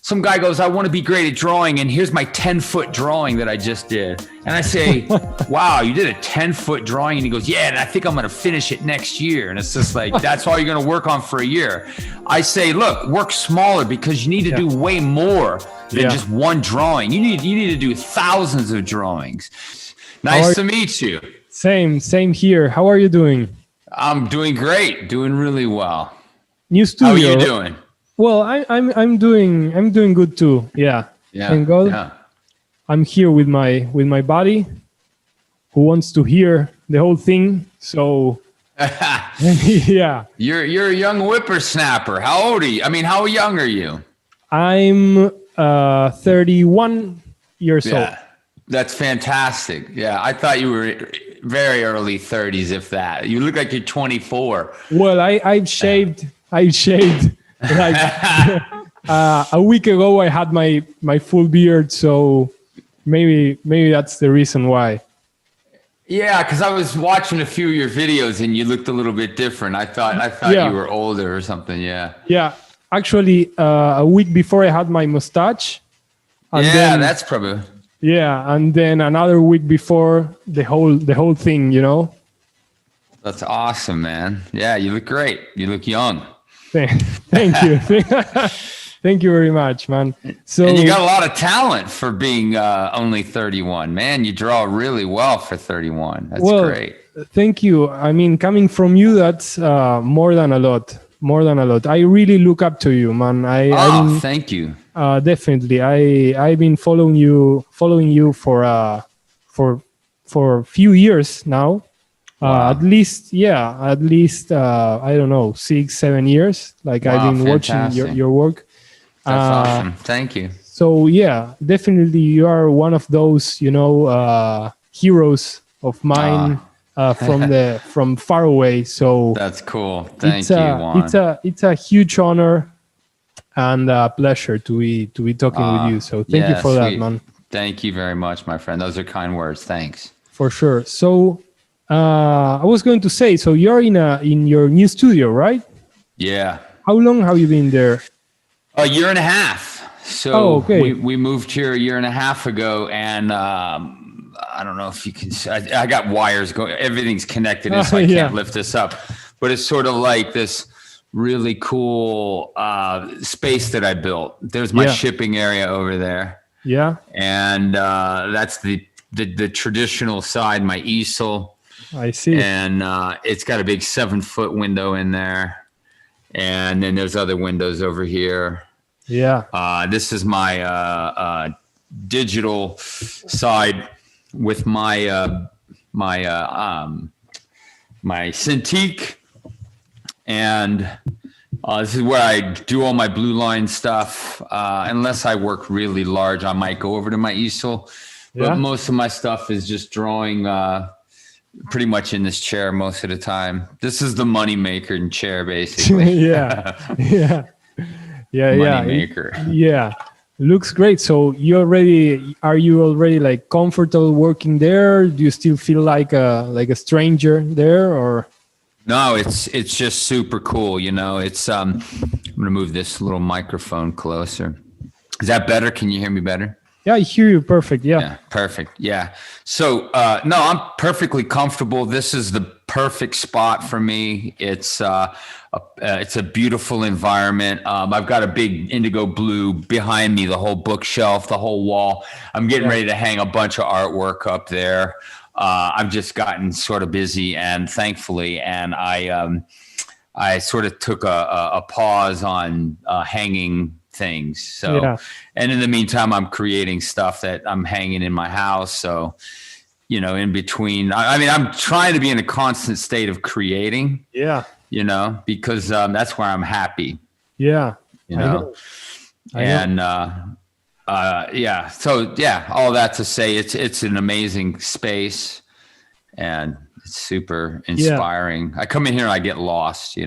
some guy goes, I want to be great at drawing, and here's my 10-foot drawing that I just did. And I say, wow, you did a 10-foot drawing? And he goes, yeah, and I think I'm going to finish it next year. And it's just like, that's all you're going to work on for a year. I say, look, work smaller, because you need to do way more than just one drawing. You need to do thousands of drawings. Nice to meet you. Same here. How are you doing? I'm doing great, doing really well. New studio. How are you doing? Well, I'm doing good too. Yeah. Thank God. Yeah. I'm here with my buddy, who wants to hear the whole thing. So yeah. You're a young whippersnapper. How old are you? I mean, how young are you? I'm 31 years old. That's fantastic. Yeah, I thought you were very early 30s, if that. You look like you're 24. Well, I've shaved. Like a week ago, I had my full beard, so maybe that's the reason why. Yeah, because I was watching a few of your videos and you looked a little bit different. I thought you were older or something. Yeah. Yeah, actually, a week before I had my mustache. And then, that's probably. Yeah, and then another week before the whole thing, you know. That's awesome, man. Yeah, you look great. You look young. Thank you. Thank you very much, man. So, and you got a lot of talent for being only 31, man. You draw really well for 31. That's great. Thank you. I mean, coming from you, that's more than a lot. I really look up to you, man. Thank you. Definitely. I've been following you for a few years now. Wow. At least, I don't know, 6-7 years. Like, wow, I've been watching your work. That's awesome. Thank you. So yeah, definitely you are one of those, heroes of mine from far away. So that's cool. Thank you, Juan. It's a huge honor and a pleasure to be talking with you. So thank you for that, man. Thank you very much, my friend. Those are kind words. Thanks. For sure. So I was going to say, so you're in your new studio, right? Yeah. How long have you been there? A year and a half. So we moved here a year and a half ago, and I don't know if you can. I got wires going. Everything's connected, so I can't lift this up. But it's sort of like this really cool space that I built. There's my shipping area over there. Yeah. And that's the traditional side, my easel. I see. And it's got a big 7-foot window in there. And then there's other windows over here. Yeah. This is my digital side with my my Cintiq, and this is where I do all my blue line stuff. Unless I work really large, I might go over to my easel. But most of my stuff is just drawing pretty much in this chair most of the time. This is the money maker in chair, basically. Yeah. Money maker. Yeah. Looks great. So are you already like comfortable working there? Do you still feel like a stranger there, or? No, it's just super cool. It's I'm gonna move this little microphone closer. Is that better? Can you hear me better? Yeah, I hear you perfect. Yeah, perfect. Yeah. So no, I'm perfectly comfortable. This is the perfect spot for me. It's a beautiful environment. I've got a big indigo blue behind me, the whole bookshelf, the whole wall. I'm getting ready to hang a bunch of artwork up there. I've just gotten sort of busy, and thankfully, and I sort of took a pause on hanging things. So, and in the meantime, I'm creating stuff that I'm hanging in my house. So, in between, I mean, I'm trying to be in a constant state of creating. Yeah. Because that's where I'm happy. Yeah. I know. So all that to say, it's an amazing space, and it's super inspiring. I come in here and I get lost,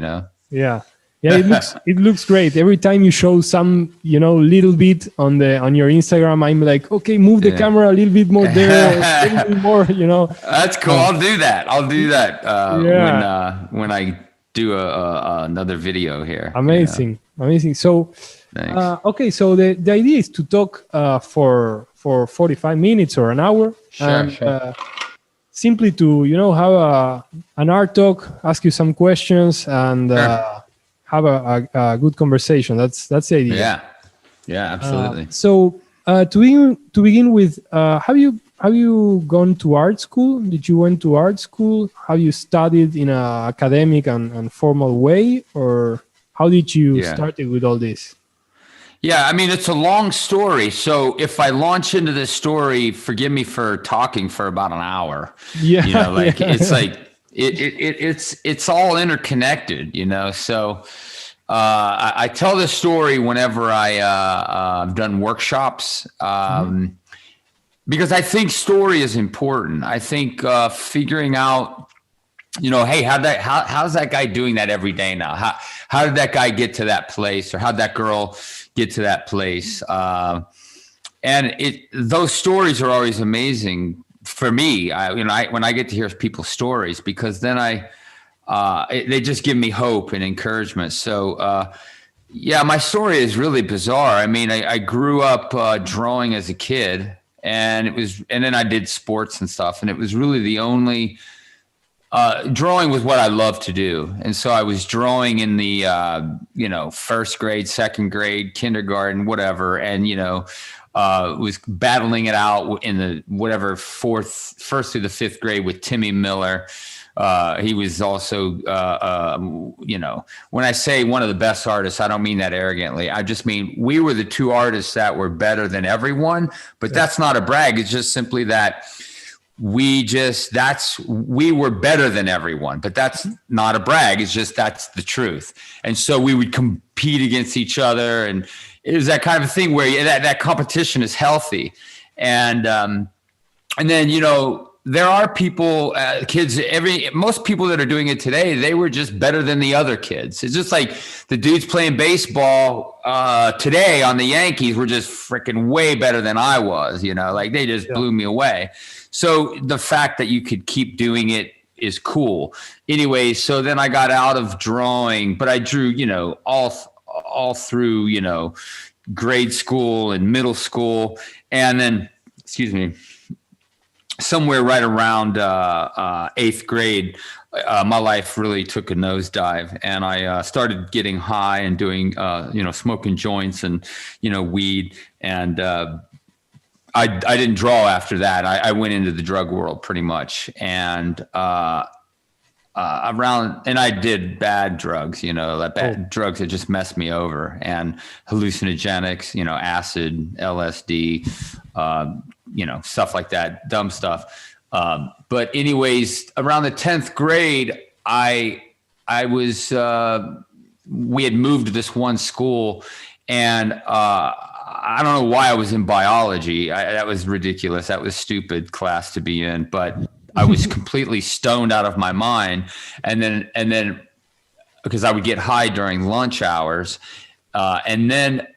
Yeah. It looks great. Every time you show some, little bit on your Instagram, I'm like, okay, move the camera a little bit more there, a little bit more, That's cool. I'll do that. When I do another video here. Amazing, amazing. So, okay, so the idea is to talk for 45 minutes or an hour, Sure. Simply to have an art talk, ask you some questions, and have a good conversation. That's the idea. Yeah, absolutely. So to begin with, have you gone to art school? Did you went to art school? Have you studied in an academic and formal way, or how did you started with all this? Yeah, I mean, it's a long story. So if I launch into this story, forgive me for talking for about an hour. Yeah, it's like it's all interconnected. So I tell this story whenever I've done workshops. Because I think story is important. I think figuring out, hey, how's that guy doing that every day now? How did that guy get to that place, or how'd that girl get to that place? And those stories are always amazing for me. When I get to hear people's stories, because then they just give me hope and encouragement. So my story is really bizarre. I mean, I grew up drawing as a kid. And then I did sports and stuff, and it was really the only drawing was what I loved to do. And so I was drawing in the first grade, second grade, kindergarten, whatever, and was battling it out in the first through the fifth grade with Timmy Miller. He was also, when I say one of the best artists, I don't mean that arrogantly. I just mean we were the two artists that were better than everyone, but that's not a brag. It's just simply that we were better than everyone, but that's not a brag. It's just, that's the truth. And so we would compete against each other. And it was that kind of thing where that competition is healthy. And then, there are people, kids, most people that are doing it today, they were just better than the other kids. It's just like the dudes playing baseball today on the Yankees were just freaking way better than I was, they just blew me away. So the fact that you could keep doing it is cool. Anyway, so then I got out of drawing, but I drew, all through, grade school and middle school. And then, somewhere right around eighth grade, my life really took a nosedive, and I started getting high and doing, smoking joints and, weed. And I didn't draw after that. I went into the drug world pretty much. And and I did bad drugs, drugs that just messed me over, and hallucinogenics, acid, LSD, stuff like that, dumb stuff. But anyways, around the 10th grade, I was, we had moved to this one school, and I don't know why I was in biology. That was ridiculous. That was stupid class to be in, but I was completely stoned out of my mind. And then because I would get high during lunch hours. And then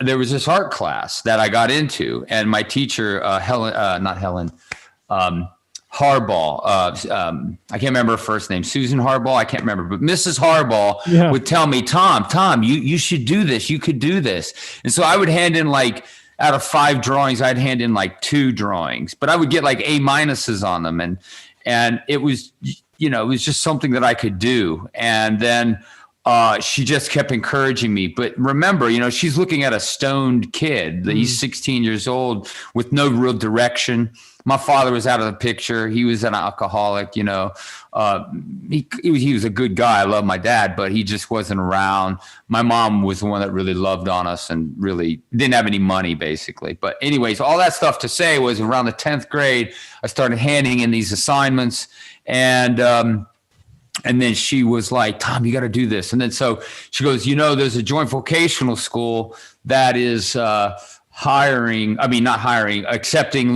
there was this art class that I got into, and my teacher, Harbaugh, I can't remember her first name, Susan Harbaugh, I can't remember, but Mrs. Harbaugh would tell me, Tom, you should do this. You could do this. And so I would hand in, like, out of 5 drawings, I'd hand in like 2 drawings, but I would get like A- on them. And it was, it was just something that I could do. And then she just kept encouraging me. But remember, she's looking at a stoned kid. He's 16 years old with no real direction. My father was out of the picture. He was an alcoholic, he was a good guy. I love my dad, but he just wasn't around. My mom was the one that really loved on us and really didn't have any money, basically. But anyways, all that stuff to say was around the 10th grade, I started handing in these assignments, and then she was like, Tom, you got to do this. And then so she goes, there's a joint vocational school that is accepting,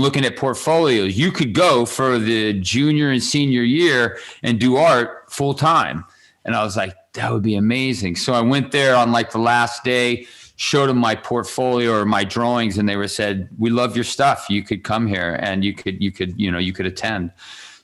looking at portfolios. You could go for the junior and senior year and do art full time. And I was like, that would be amazing. So I went there on like the last day, showed them my portfolio or my drawings, and they said, we love your stuff. You could come here and you could attend.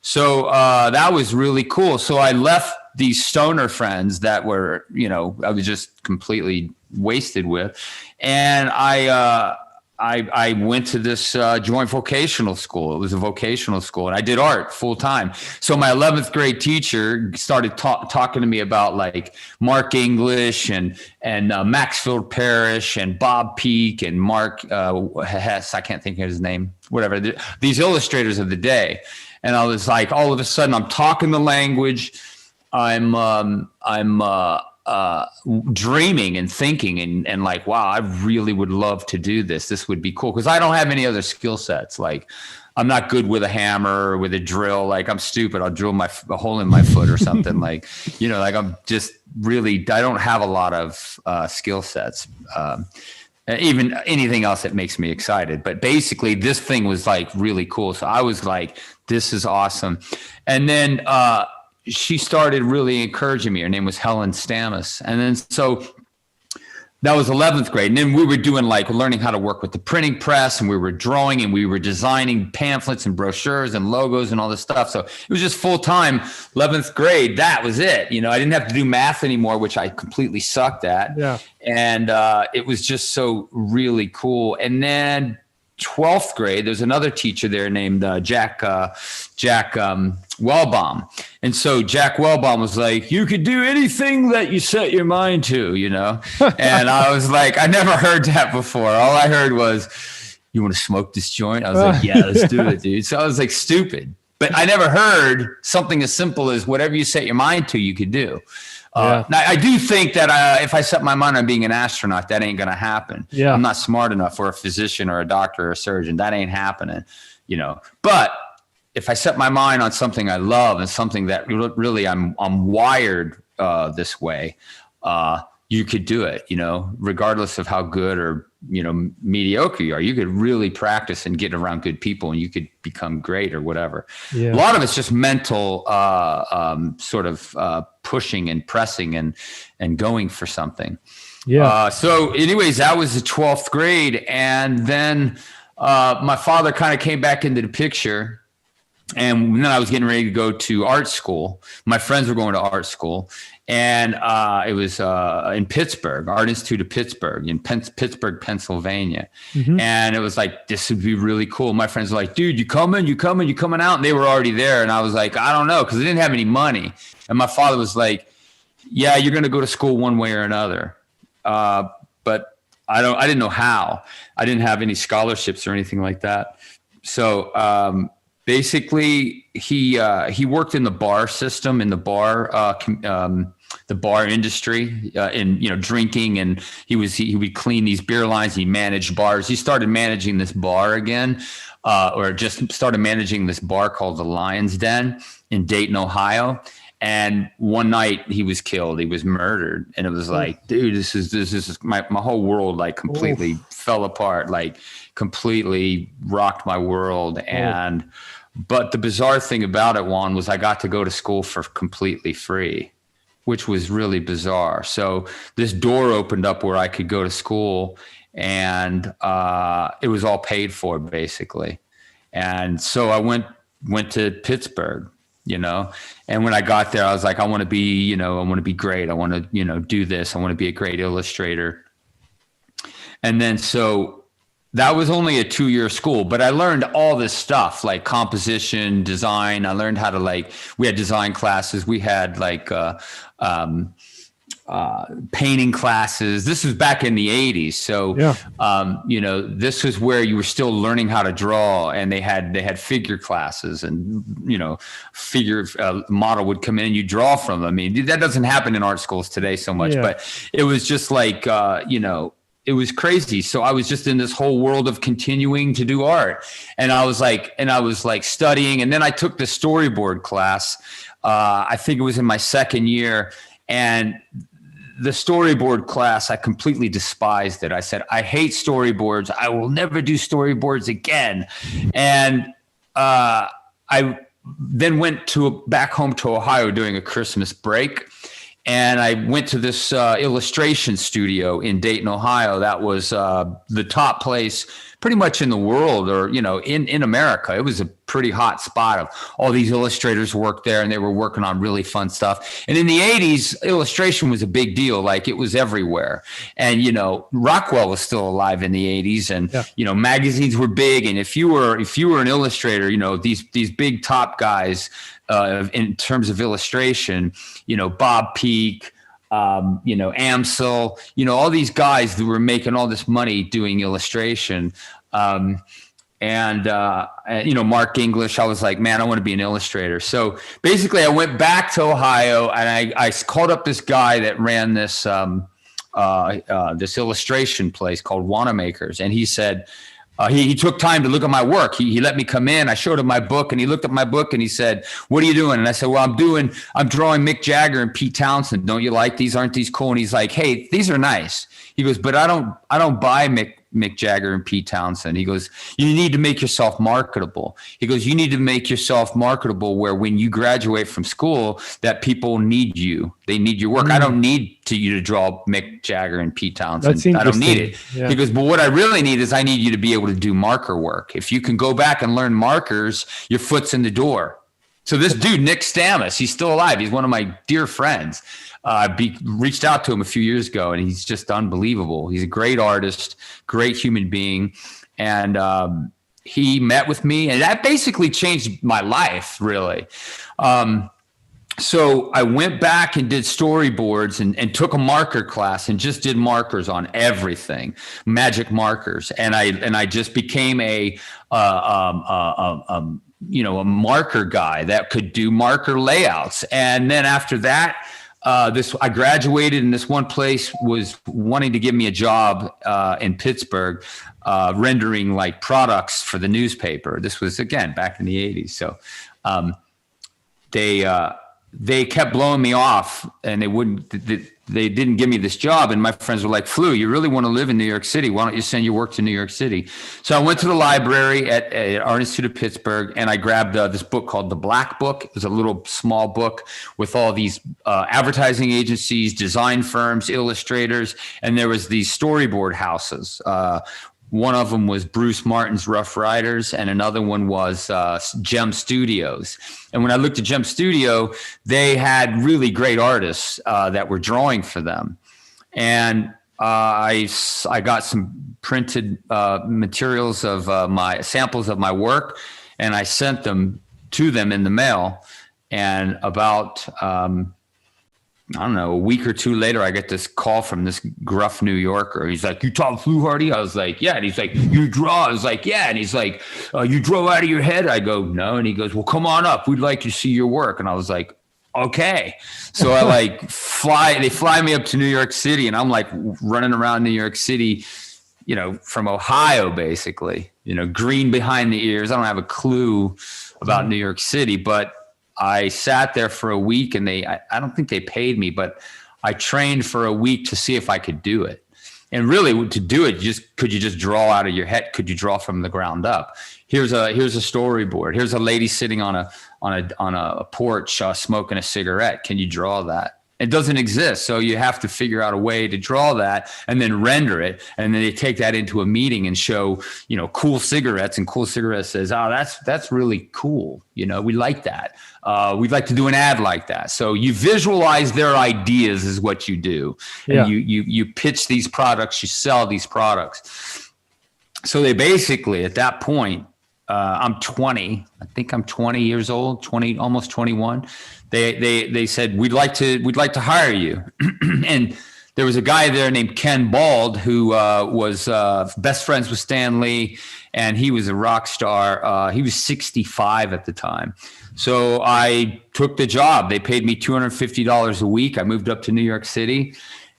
So that was really cool. So I left these stoner friends that were, I was just completely wasted with. And I went to this joint vocational school. It was a vocational school, and I did art full time. So my 11th grade teacher started talking to me about like Mark English and Maxfield Parrish and Bob Peake and Mark Hess. I can't think of his name. Whatever, these illustrators of the day. And I was like, all of a sudden, I'm talking the language. I'm dreaming and thinking and like, wow, I really would love to do this. This would be cool. Cause I don't have any other skill sets. Like I'm not good with a hammer or with a drill. Like I'm stupid. I'll drill a hole in my foot or something like I'm just really, I don't have a lot of skill sets. Even anything else that makes me excited. But basically this thing was like really cool. So I was like, this is awesome. And then, she started really encouraging me. Her name was Helen Stamus. And then, so that was 11th grade. And then we were doing like learning how to work with the printing press, and we were drawing and we were designing pamphlets and brochures and logos and all this stuff. So it was just full time 11th grade. That was it. I didn't have to do math anymore, which I completely sucked at. Yeah. And it was just so really cool. And then 12th grade, there's another teacher there named Jack Wellbaum. And so Jack Wellbaum was like, you could do anything that you set your mind to, And I was like, I never heard that before. All I heard was, you want to smoke this joint? I was like, yeah, let's do it, dude. So I was like, stupid. But I never heard something as simple as whatever you set your mind to, you could do. Now, I do think that if I set my mind on being an astronaut, that ain't going to happen. Yeah. I'm not smart enough, or a physician or a doctor or a surgeon. That ain't happening, But if I set my mind on something I love and something that really I'm wired this way, you could do it, regardless of how good or, mediocre you are. You could really practice and get around good people, and you could become great or whatever. Yeah. A lot of it's just mental sort of pushing and pressing and going for something. Yeah. So anyways, that was the 12th grade. And then my father kind of came back into the picture. And then I was getting ready to go to art school. My friends were going to art school. And it was in Pittsburgh, Art Institute of Pittsburgh, in Pittsburgh, Pennsylvania. Mm-hmm. And it was like, this would be really cool. My friends were like, dude, you coming out? And they were already there. And I was like, I don't know, because I didn't have any money. And my father was like, yeah, you're going to go to school one way or another. But I didn't know how. I didn't have any scholarships or anything like that. So basically, he worked in the bar system, in the bar industry, in drinking, and he would clean these beer lines. He managed bars. He started managing this bar again, or just started managing this bar called the Lion's Den in Dayton, Ohio. And one night he was killed. He was murdered, and it was like, dude, this is my whole world like completely fell apart, like completely rocked my world. But the bizarre thing about it, Juan, was I got to go to school for completely free, which was really bizarre. So this door opened up where I could go to school, and it was all paid for basically. And so I went to Pittsburgh, and when I got there, I was like, I want to be great. I want to, do this. I want to be a great illustrator. And then, so that was only a 2-year school, but I learned all this stuff like composition, design. I learned how to we had design classes. We had painting classes. This was back in the 80s. So, this was where you were still learning how to draw, and they had figure classes, and, figure model would come in and you draw from them. I mean, that doesn't happen in art schools today so much, but it was just like, it was crazy. So I was just in this whole world of continuing to do art. And I was like studying. And then I took the storyboard class. I think it was in my second year. And the storyboard class, I completely despised it. I said, I hate storyboards. I will never do storyboards again. And I then went back home to Ohio during a Christmas break. And I went to this illustration studio in Dayton, Ohio. That was the top place pretty much in the world, or, you know, in America. It was a pretty hot spot of all these illustrators worked there, and they were working on really fun stuff. And in the 80s, illustration was a big deal. Like, it was everywhere. And, you know, Rockwell was still alive in the 80s, and, you know, magazines were big. And if you were an illustrator, you know, these big top guys, in terms of illustration, you know, Bob Peak, you know, Amsel, you know, all these guys that were making all this money doing illustration. And you know, Mark English, I was like, man, I want to be an illustrator. So basically I went back to Ohio, and I called up this guy that ran this, this illustration place called Wanamaker's. And he said, he took time to look at my work. He let me come in. I showed him my book, and he looked at my book, and he said, "What are you doing?" And I said, "Well, I'm drawing Mick Jagger and Pete Townsend. Don't you like these? Aren't these cool?" And he's like, "Hey, these are nice." He goes, "But I don't buy Mick Jagger and Pete Townsend." He goes, "You need to make yourself marketable." He goes, "You need to make yourself marketable where when you graduate from school, that people need you. They need your work. I don't need you to draw Mick Jagger and Pete Townsend. I don't need it." Yeah. He goes, "But what I really need is I need you to be able to do marker work. If you can go back and learn markers, your foot's in the door." So this dude, Nick Stamus, he's still alive. He's one of my dear friends. Reached out to him a few years ago, and he's just unbelievable. He's a great artist, great human being. And he met with me, and that basically changed my life, really. So I went back and did storyboards and took a marker class and just did markers on everything, magic markers. And I just became a marker guy that could do marker layouts. And then after that, I graduated, and this one place was wanting to give me a job in Pittsburgh, rendering like products for the newspaper. This was, again, back in the 80s. So they kept blowing me off, and they didn't give me this job. And my friends were like, "Flu, you really want to live in New York City? Why don't you send your work to New York City?" So I went to the library at Art Institute of Pittsburgh, and I grabbed this book called The Black Book. It was a little small book with all these advertising agencies, design firms, illustrators, and there was these storyboard houses. One of them was Bruce Martin's Rough Riders, and another one was Gem Studios. And when I looked at Gem Studio, they had really great artists that were drawing for them. And I got some printed materials of my samples of my work, and I sent them to them in the mail. And about I don't know, a week or two later, I get this call from this gruff New Yorker. He's like, "You talk Fluharty?" I was like, "Yeah." And he's like, "You draw?" I was like, "Yeah." And he's like, "You draw out of your head?" I go, "No." And he goes, "Well, come on up. We'd like to see your work." And I was like, "Okay." So I they fly me up to New York City, and I'm like running around New York City, you know, from Ohio, basically, you know, green behind the ears. I don't have a clue about New York City, but I sat there for a week, and I don't think they paid me, but I trained for a week to see if I could do it. And really, to do it, could you just draw out of your head? Could you draw from the ground up? Here's a storyboard. Here's a lady sitting on a porch smoking a cigarette. Can you draw that? It doesn't exist. So you have to figure out a way to draw that and then render it. And then they take that into a meeting and show, you know, cool cigarettes, and Cool Cigarettes says, "Oh, that's really cool. You know, we like that. We'd like to do an ad like that." So you visualize their ideas is what you do. And you pitch these products, you sell these products. So they basically, at that point, I'm 20. I think I'm 20 years old, 20, almost 21. They said, we'd like to hire you. And there was a guy there named Ken Bald who was best friends with Stan Lee, and he was a rock star. He was 65 at the time. So I took the job. They paid me $250 a week. I moved up to New York City,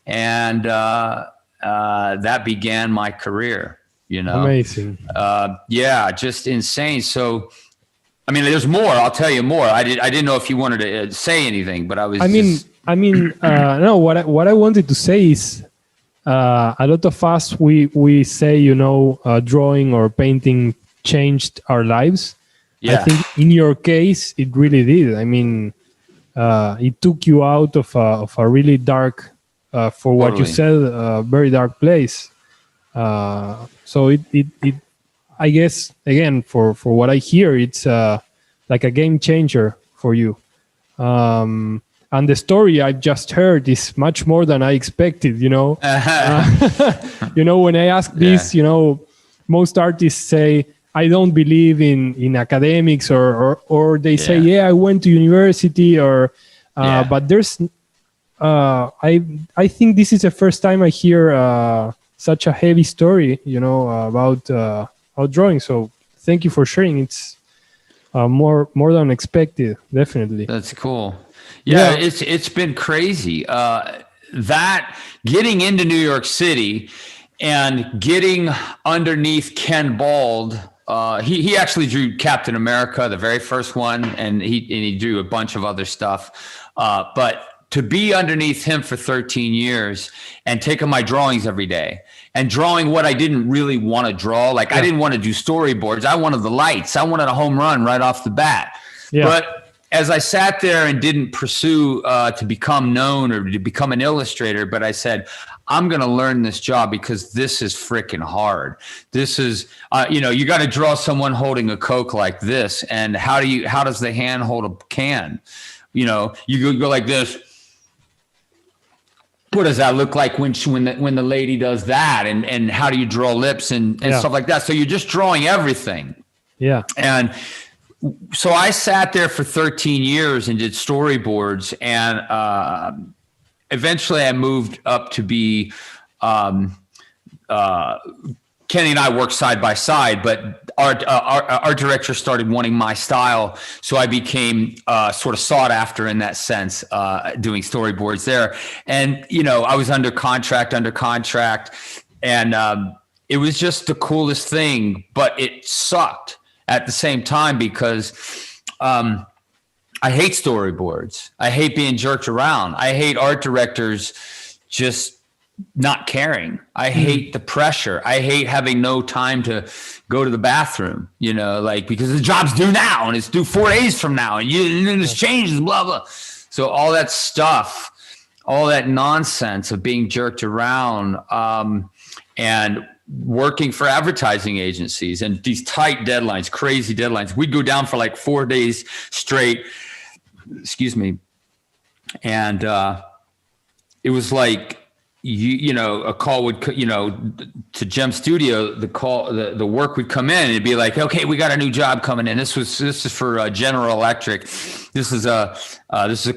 and that began my career. You know, amazing. Yeah, just insane. So, I mean, there's more. I'll tell you more. I didn't know if you wanted to say anything, but I was. No. What I wanted to say is, a lot of us we say, you know, drawing or painting changed our lives. Yeah. I think in your case, it really did. I mean, it took you out of a really dark, for what you Totally. said, very dark place. So it I guess, again, for what I hear, it's like a game changer for you. And the story I've just heard is much more than I expected. When I ask this, most artists say, I don't believe in academics, or they say, I went to university, or but there's I think this is the first time I hear such a heavy story, about drawing. So thank you for sharing. It's more than expected, definitely. That's cool. Yeah, it's been crazy. That getting into New York City and getting underneath Ken Bald. He actually drew Captain America, the very first one, and he drew a bunch of other stuff. But to be underneath him for 13 years and taking my drawings every day and drawing what I didn't really want to draw. Like I didn't want to do storyboards. I wanted the lights. I wanted a home run right off the bat. Yeah. But as I sat there and didn't pursue to become known or to become an illustrator, but I said, I'm going to learn this job because this is freaking hard. This is, you got to draw someone holding a Coke like this. And how does the hand hold a can? You go like this. What does that look like when the lady does that? And how do you draw lips and stuff like that? So you're just drawing everything. Yeah. And so I sat there for 13 years and did storyboards, and eventually I moved up to be Kenny and I worked side by side, but our director started wanting my style, so I became sort of sought after in that sense, doing storyboards there. And I was under contract, and it was just the coolest thing. But it sucked at the same time because I hate storyboards. I hate being jerked around. I hate art directors just not caring. I hate the pressure. I hate having no time to go to the bathroom, because the job's due now and it's due 4 days from now and this changes, blah, blah. So all that stuff, all that nonsense of being jerked around, and working for advertising agencies and these tight deadlines, crazy deadlines. We'd go down for like 4 days straight, and it was like, a call would, to Gem Studio, the work would come in and it'd be like, okay, we got a new job coming in. This is for General Electric. This is a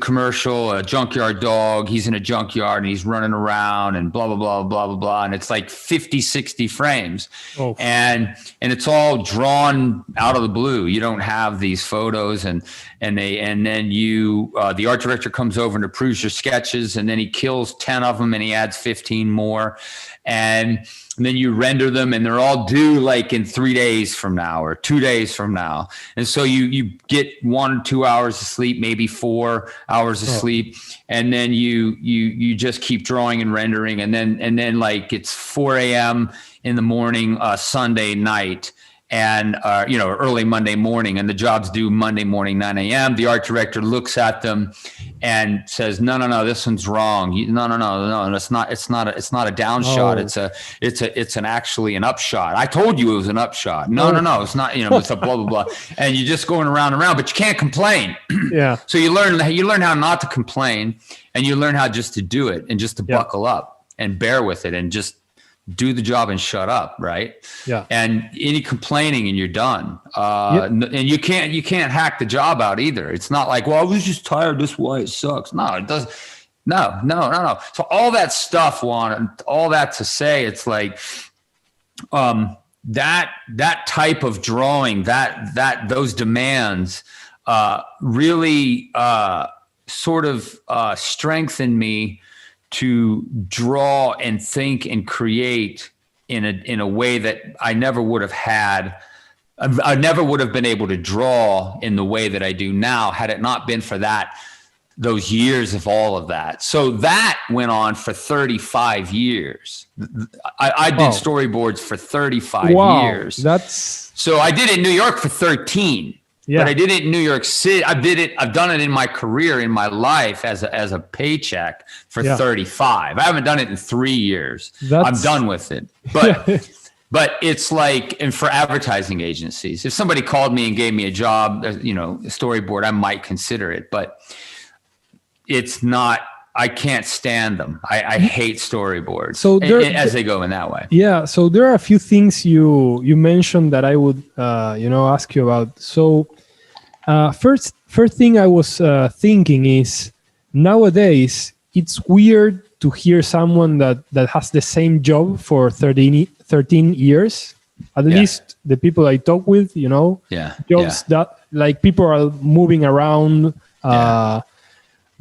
commercial, a junkyard dog. He's in a junkyard and he's running around and blah, blah, blah, blah, blah, blah. And it's like 50, 60 frames. Oh. And it's all drawn out of the blue. You don't have these photos and then the art director comes over and approves your sketches, and then he kills 10 of them and he adds 15 more. And then you render them and they're all due like in 3 days from now or 2 days from now. And so you get 1 or 2 hours of sleep, maybe 4 hours of sleep. And then you just keep drawing and rendering. And then like it's 4 a.m. in the morning, Sunday night, and early Monday morning, and the job's due Monday morning, 9 a.m. The art director looks at them and says, no, this one's wrong. No, it's not a down shot. It's actually an upshot. I told you it was an upshot. No, it's not, it's a blah, blah, blah. And you're just going around and around, but you can't complain. Yeah. So you learn how not to complain, and you learn how just to do it and just to buckle up and bear with it and just do the job and shut up, right? Yeah. And any complaining and you're done. And you can't hack the job out either. It's not like, well, I was just tired. This is why it sucks. No, it doesn't. No. So all that stuff, Juan, all that to say, it's like that type of drawing, those demands really sort of strengthened me to draw and think and create in a way that I never would have had. I never would have been able to draw in the way that I do now had it not been for those years of all of that. So that went on for 35 years. I did storyboards for 35 years. So I did it in New York for 13. Yeah. But I did it in New York City. I've done it in my career, in my life as a paycheck for 35. I haven't done it in 3 years. I'm done with it. But it's like, and for advertising agencies, if somebody called me and gave me a job, a storyboard, I might consider it, but it's not, I can't stand them. I hate storyboards. So as they go in that way. Yeah. So there are a few things you mentioned that I would, ask you about. So first thing I was thinking is, nowadays it's weird to hear someone that has the same job for 13 years. At least the people I talk with, jobs that like people are moving around.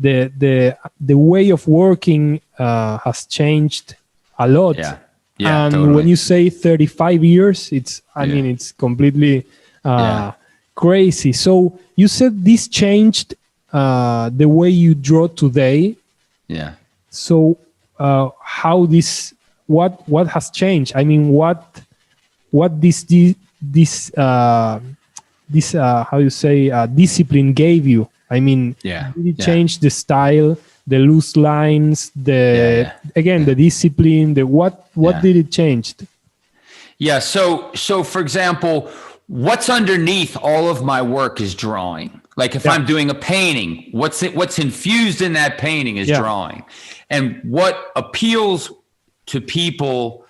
The way of working has changed a lot. And totally. When you say 35 years, it's completely crazy. So you said this changed the way you draw today. Yeah. So how this, what has changed? I mean, what this how you say discipline gave you? I mean, did it change the style, the loose lines, the discipline, what did it change? Yeah. So for example, what's underneath all of my work is drawing. Like if I'm doing a painting, what's infused in that painting is drawing. And what appeals to people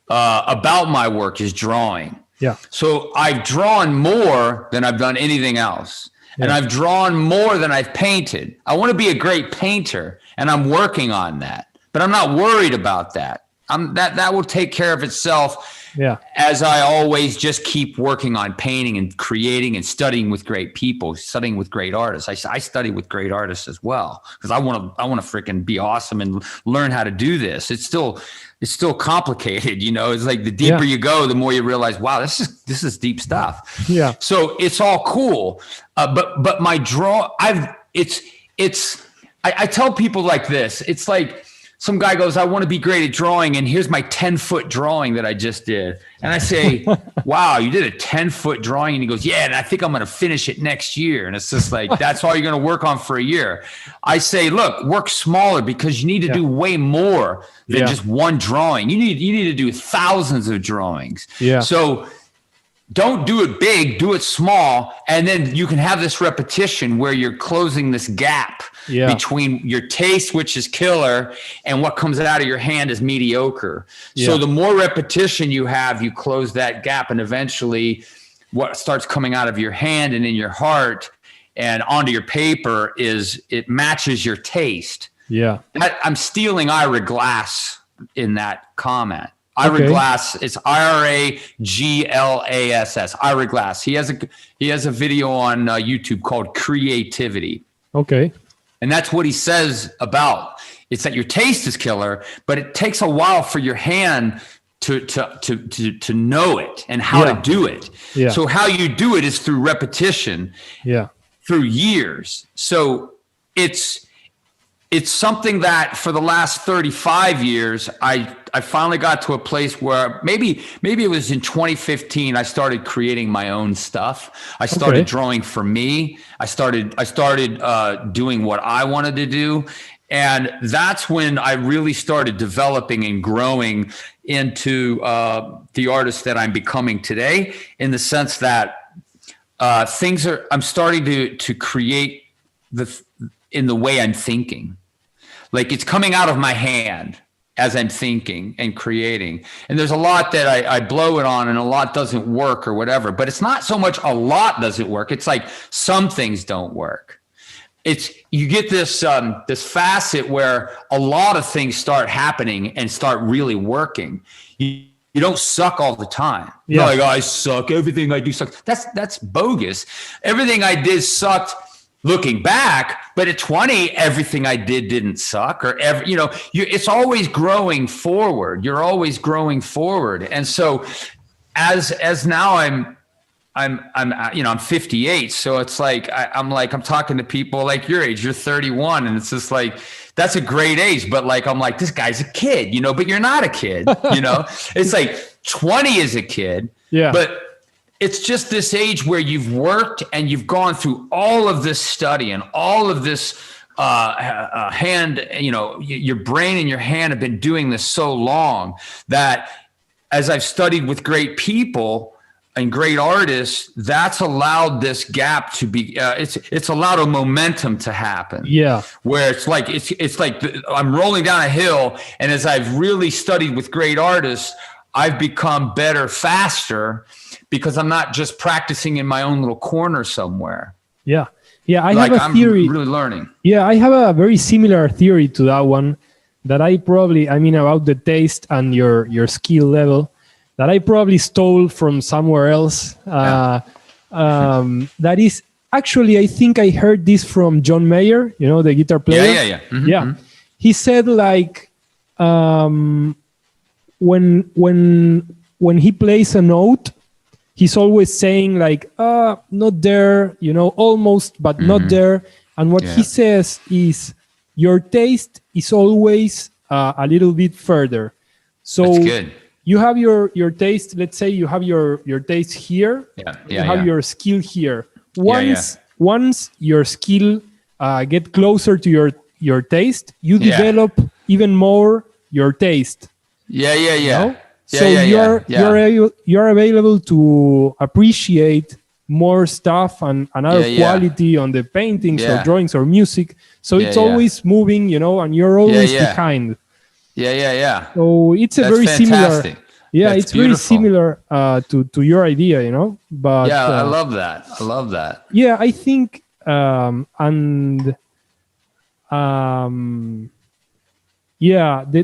about my work is drawing. Yeah. So I've drawn more than I've done anything else. And I've drawn more than I've painted. I want to be a great painter, and I'm working on that. But I'm not worried about that. That will take care of itself. Yeah. As I always just keep working on painting and creating and studying with great people, studying with great artists. I study with great artists as well, because I want to freaking be awesome and learn how to do this. It's still complicated, It's like the deeper you go, the more you realize, wow, this is deep stuff. Yeah. So it's all cool, but my I tell people like this. It's like some guy goes, I want to be great at drawing, and here's my 10-foot drawing that I just did. And I say, wow, you did a 10-foot drawing? And he goes, yeah, and I think I'm going to finish it next year. And it's just like, that's all you're going to work on for a year. I say, look, work smaller, because you need to do way more than just one drawing. You need to do thousands of drawings. Yeah. So don't do it big, do it small. And then you can have this repetition where you're closing this gap between your taste, which is killer, and what comes out of your hand is mediocre. So the more repetition you have, you close that gap, and eventually what starts coming out of your hand and in your heart and onto your paper it matches your taste. Yeah. I'm stealing Ira Glass in that comment. Ira Glass, it's IRAGLASS. Ira Glass. He has a video on YouTube called Creativity. Okay. And that's what he says about. It's that your taste is killer, but it takes a while for your hand to know it and how to do it. Yeah. So how you do it is through repetition. Yeah. Through years. So it's something that for the last 35 years, I finally got to a place where maybe it was in 2015, I started creating my own stuff. I started drawing for me. I started doing what I wanted to do. And that's when I really started developing and growing into the artist that I'm becoming today, in the sense that I'm starting to create in the way I'm thinking. Like it's coming out of my hand as I'm thinking and creating. And there's a lot that I blow it on, and a lot doesn't work or whatever. But it's not so much a lot doesn't work. It's like some things don't work. You get this facet where a lot of things start happening and start really working. You don't suck all the time. You're like, oh, I suck. Everything I do sucks. That's bogus. Everything I did sucked looking back, but at 20, everything I did didn't suck, or it's always growing forward. You're always growing forward. And so as now I'm 58. So it's like, I'm talking to people like your age, you're 31. And it's just like, that's a great age. But like, I'm like, this guy's a kid, but you're not a kid, It's like 20 is a kid, but it's just this age where you've worked and you've gone through all of this study and all of this hand, your brain and your hand have been doing this so long that as I've studied with great people and great artists, that's allowed this gap to be, it's allowed a momentum to happen. Yeah. Where it's like I'm rolling down a hill, and as I've really studied with great artists, I've become better faster because I'm not just practicing in my own little corner somewhere. Yeah. Yeah, I have a theory. I'm really learning. Yeah, I have a very similar theory to that one that about the taste and your skill level that I probably stole from somewhere else. That is actually, I think I heard this from John Mayer, the guitar player. Yeah. Mm-hmm. Yeah. He said like when he plays a note, he's always saying like, not there, almost, but not there. And what he says is your taste is always a little bit further. So that's good. You have your taste, let's say you have your taste here. You have your skill here. Once your skill get closer to your taste, you develop even more your taste. So you're available to appreciate more stuff and other quality on the paintings or drawings or music. So it's always moving, and you're always behind. So it's a very fantastic. Similar. Yeah, That's it's beautiful. very similar to your idea, But I love that. Yeah, I think the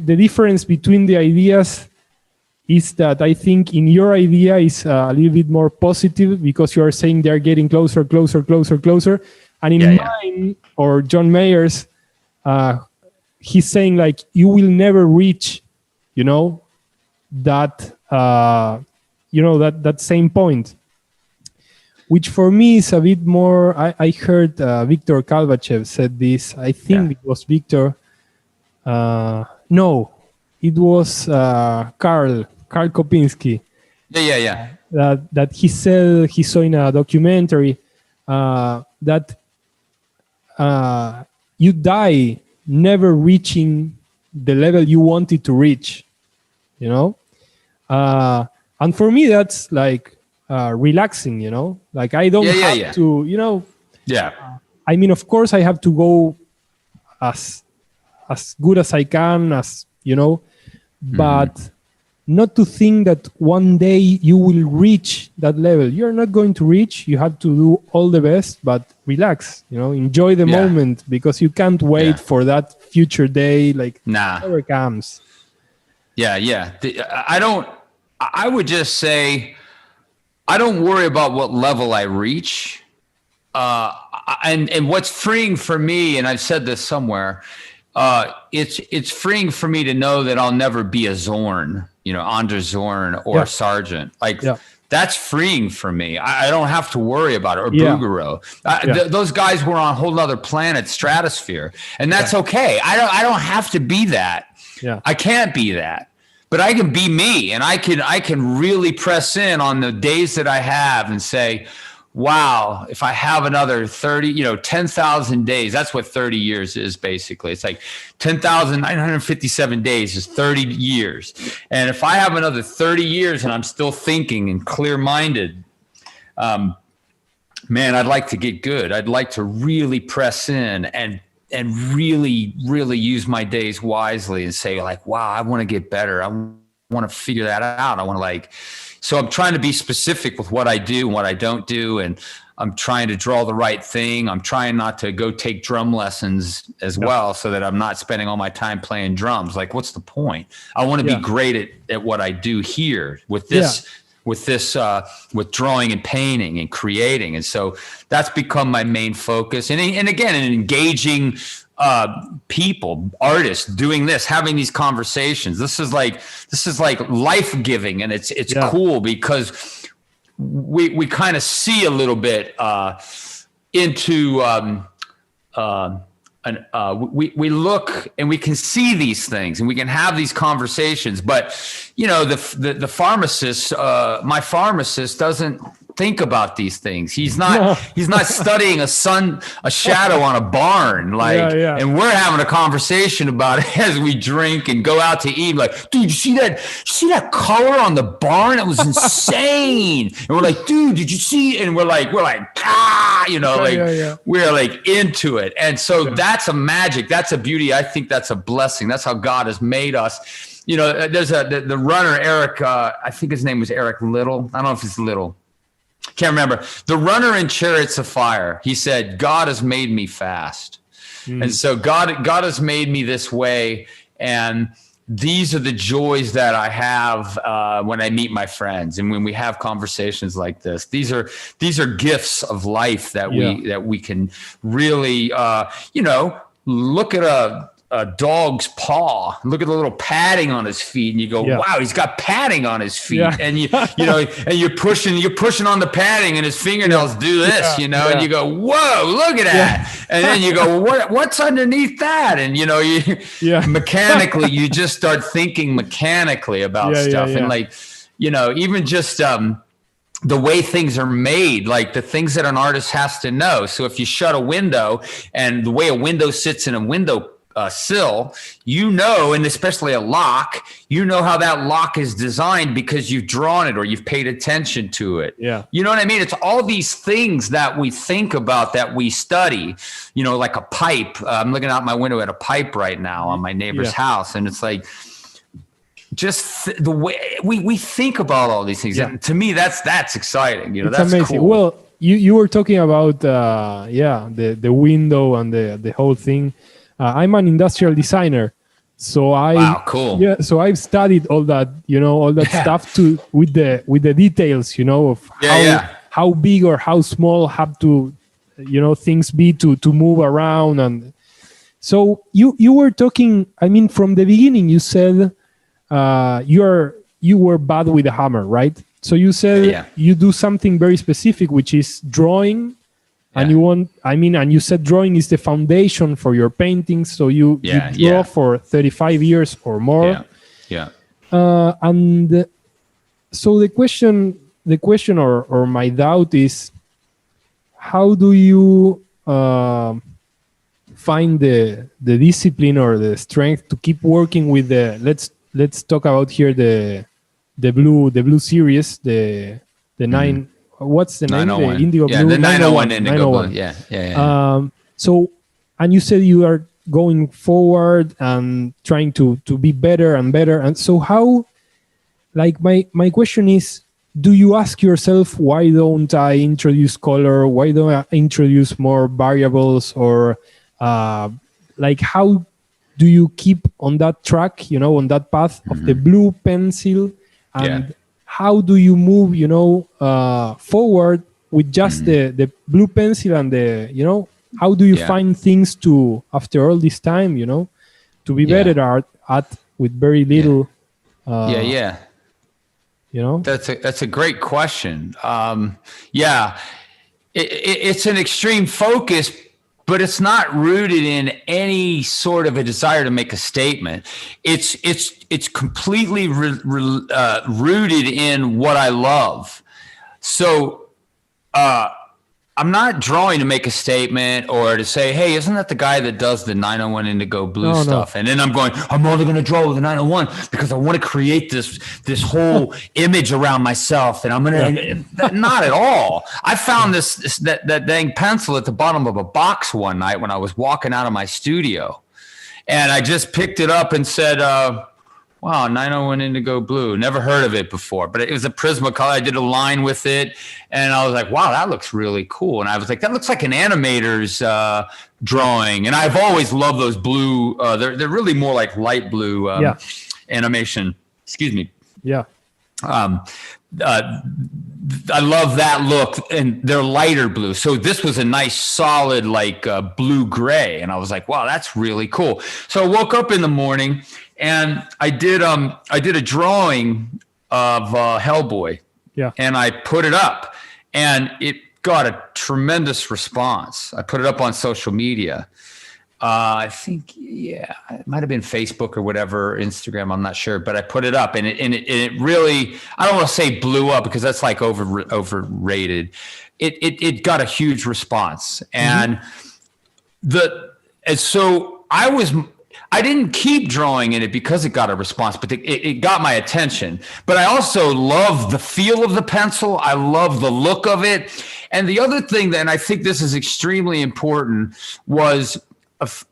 difference between the ideas is that I think in your idea is a little bit more positive because you are saying they're getting closer. And in mine or John Mayer's, he's saying like you will never reach, that that same point, which for me is a bit more. I heard Victor Kalbachev said this. I think it was Victor. No, it was Karl Kopinski. That he said he saw in a documentary that you die never reaching the level you wanted to reach, and for me that's like relaxing, like I don't have to, I mean, of course I have to go as good as I can, but not to think that one day you will reach that level. You're not going to reach. You have to do all the best, but relax, enjoy the moment because you can't wait for that future day, like never comes. I would just say, I don't worry about what level I reach. And what's freeing for me, and I've said this somewhere, it's freeing for me to know that I'll never be a Zorn, Anders Zorn or Sargent. That's freeing for me. I don't have to worry about it. Or Bouguereau. Those guys were on a whole other planet, stratosphere. And that's okay. I don't have to be that. I can't be that. But I can be me, and I can really press in on the days that I have and say, wow, if I have another 10,000 days, that's what 30 years is basically. It's like 10,957 days is 30 years. And if I have another 30 years and I'm still thinking and clear-minded, man, I'd like to get good. I'd like to really press in and really, really use my days wisely and say like, wow, I want to get better. I want to figure that out. I want to so I'm trying to be specific with what I do and what I don't do. And I'm trying to draw the right thing. I'm trying not to go take drum lessons as well, so that I'm not spending all my time playing drums. Like, what's the point? I want to be great at what I do here with this, with drawing and painting and creating. And so that's become my main focus. And again, in engaging people, artists, doing this, having these conversations. This is like life-giving, and it's cool because we kind of see a little bit into we look and we can see these things and we can have these conversations. But the pharmacist, my pharmacist think about these things. He's not studying a shadow on a barn, like, and we're having a conversation about it as we drink and go out to eat. Like, dude, you see that color on the barn? It was insane. And we're like, dude, did you see? And we're like, we're like into it. And so that's a magic. That's a beauty. I think that's a blessing. That's how God has made us. You know, there's the runner, Eric, I think his name was Eric Little. I don't know if it's Little. Can't remember. The runner in Chariots of Fire, he said, God has made me fast. And so God has made me this way. And these are the joys that I have when I meet my friends and when we have conversations like this. These are gifts of life that we can really, look at a dog's paw, look at the little padding on his feet, and you go, wow, he's got padding on his feet. And and you're pushing on the padding, and his fingernails do this, and you go, whoa, look at that. And then you go, what's underneath that? And mechanically, you just start thinking mechanically about stuff. And like, even just the way things are made, like the things that an artist has to know. So if you shut a window, and the way a window sits in a window sill, and especially a lock, how that lock is designed because you've drawn it or you've paid attention to it. You know what I mean? It's all these things that we think about, that we study, like a pipe. I'm looking out my window at a pipe right now on my neighbor's house. And it's like, just the way we think about all these things. And to me, that's exciting. It's that's amazing. Cool. Well, you were talking about, the window and the whole thing. I'm an industrial designer, so cool. Yeah, so I've studied all that, all that stuff with the details, of how big or how small have to, things be to move around. And so you were talking. I mean, from the beginning, you said you were bad with a hammer, right? So you said you do something very specific, which is drawing. And and you said drawing is the foundation for your paintings. So you draw for 35 years or more. And so the question or my doubt is, how do you find the discipline or the strength to keep working with let's talk about here the blue series, the 9. What's the name? The Indigo Blue. The 901 Indigo Blue. Yeah. So, and you said you are going forward and trying to be better and better. And so how, like my question is, do you ask yourself, why don't I introduce color? Why don't I introduce more variables? Or like, how do you keep on that track, on that path of the blue pencil? And how do you move, forward with just the blue pencil and how do you find things to, after all this time, to be better at with very little? That's a great question. It's an extreme focus, but it's not rooted in any sort of a desire to make a statement. It's completely rooted in what I love. So I'm not drawing to make a statement or to say, hey, isn't that the guy that does the 901 Indigo Blue stuff? No. And then I'm only going to draw with the 901 because I want to create this whole image around myself. And I'm going to, not at all. I found that dang pencil at the bottom of a box one night when I was walking out of my studio. And I just picked it up and said, wow, 901 Indigo Blue. Never heard of it before, but it was a Prismacolor. I did a line with it, and I was like, wow, that looks really cool. And I was like, that looks like an animator's drawing. And I've always loved those blue. They're really more like light blue animation. Excuse me. Yeah. I love that look, and they're lighter blue. So this was a nice solid like blue gray, and I was like, wow, that's really cool. So I woke up in the morning and I did a drawing of Hellboy, and I put it up, and it got a tremendous response. I put it up on social media, I think, yeah, it might have been Facebook or whatever, Instagram. I'm not sure, but I put it up, and it really, I don't want to say blew up because that's like overrated. It got a huge response, and so I didn't keep drawing in it because it got a response, but it got my attention. But I also love the feel of the pencil. I love the look of it. And the other thing that, and I think this is extremely important, was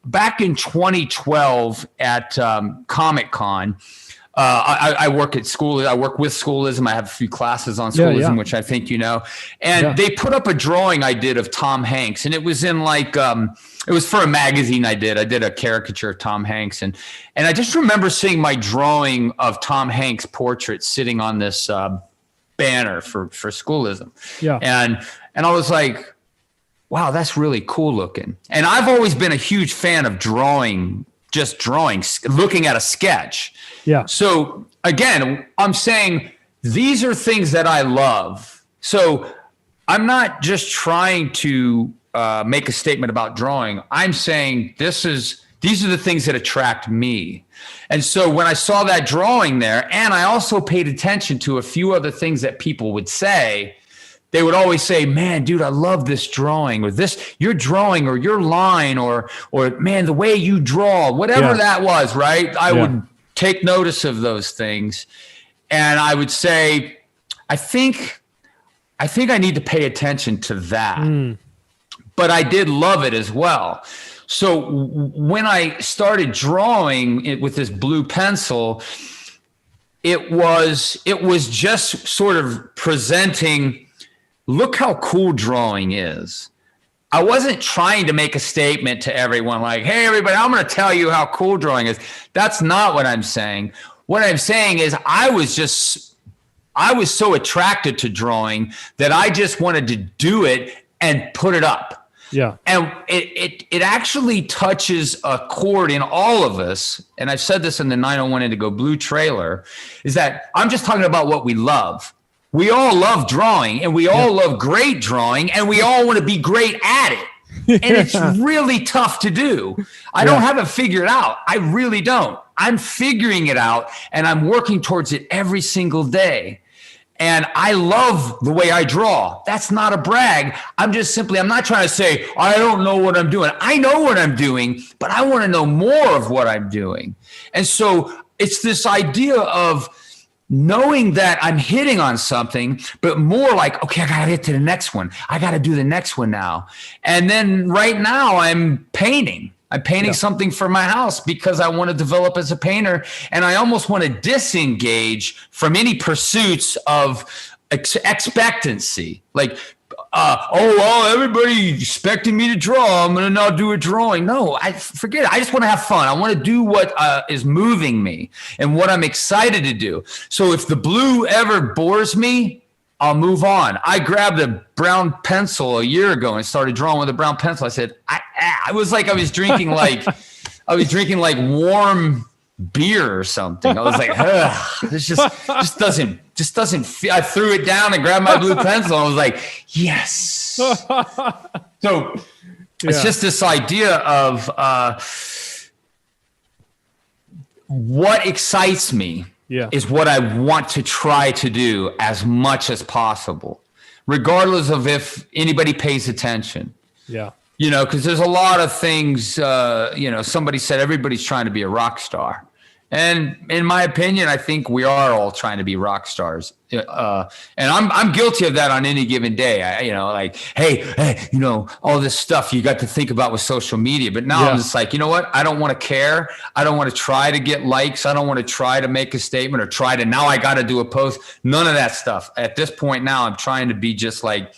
back in 2012 at Comic-Con. I work at school. I work with schoolism. I have a few classes on schoolism, which I think you know. And they put up a drawing I did of Tom Hanks, and it was in like it was for a magazine I did. I did a caricature of Tom Hanks, and I just remember seeing my drawing of Tom Hanks' portrait sitting on this banner for schoolism. Yeah, and I was like, wow, that's really cool looking. And I've always been a huge fan of drawing, looking at a sketch. Yeah. So again, I'm saying these are things that I love. So I'm not just trying to make a statement about drawing. I'm saying these are the things that attract me. And so when I saw that drawing there, and I also paid attention to a few other things that people would say, they would always say, man, dude, I love this drawing, or this, your drawing, or your line, or man, the way you draw, whatever that was, right? I would take notice of those things. And I would say, I think I need to pay attention to that. But I did love it as well. So when I started drawing it with this blue pencil, it was just sort of presenting, look how cool drawing is. I wasn't trying to make a statement to everyone like, hey, everybody, I'm going to tell you how cool drawing is. That's not what I'm saying. What I'm saying is I was so attracted to drawing that I just wanted to do it and put it up. Yeah. And it actually touches a chord in all of us. And I've said this in the 901 Indigo Blue trailer, is that I'm just talking about what we love. We all love drawing, and we all love great drawing, and we all want to be great at it. And it's really tough to do. I don't have it figured out. I really don't. I'm figuring it out, and I'm working towards it every single day. And I love the way I draw. That's not a brag. I'm not trying to say, I don't know what I'm doing. I know what I'm doing, but I want to know more of what I'm doing. And so it's this idea of knowing that I'm hitting on something, but more like, okay, I got to hit to the next one. I got to do the next one now. And then right now I'm painting. I'm painting something for my house because I want to develop as a painter. And I almost want to disengage from any pursuits of expectancy. Like, everybody expecting me to draw, I'm going to now do a drawing. No, I forget it. I just want to have fun. I want to do what is moving me and what I'm excited to do. So if the blue ever bores me, I'll move on. I grabbed a brown pencil a year ago and started drawing with a brown pencil. I said, I was like, I was drinking like warm beer or something. I was like, this just doesn't feel. I threw it down and grabbed my blue pencil. I was like, yes. So it's just this idea of what excites me. Is what I want to try to do as much as possible, regardless of if anybody pays attention. Yeah. Because there's a lot of things, somebody said everybody's trying to be a rock star. And in my opinion, I think we are all trying to be rock stars. And I'm guilty of that on any given day. Hey, all this stuff you got to think about with social media. But now I'm just like, you know what? I don't want to care. I don't want to try to get likes. I don't want to try to make a statement or now I got to do a post. None of that stuff. At this point now, I'm trying to be just like,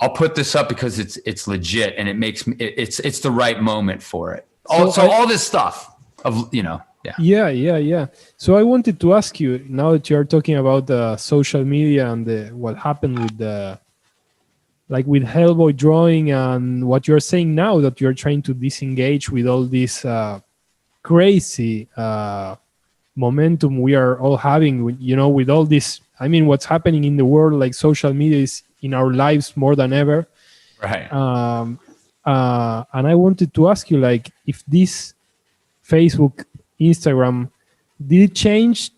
I'll put this up because it's legit and it makes me, it's the right moment for it. So all this stuff of, Yeah. So I wanted to ask you, now that you're talking about the social media and what happened with with Hellboy drawing and what you're saying now, that you're trying to disengage with all this crazy momentum we are all having, with all this, what's happening in the world, like social media is in our lives more than ever. Right. And I wanted to ask you, like, if this Facebook, Instagram, did it change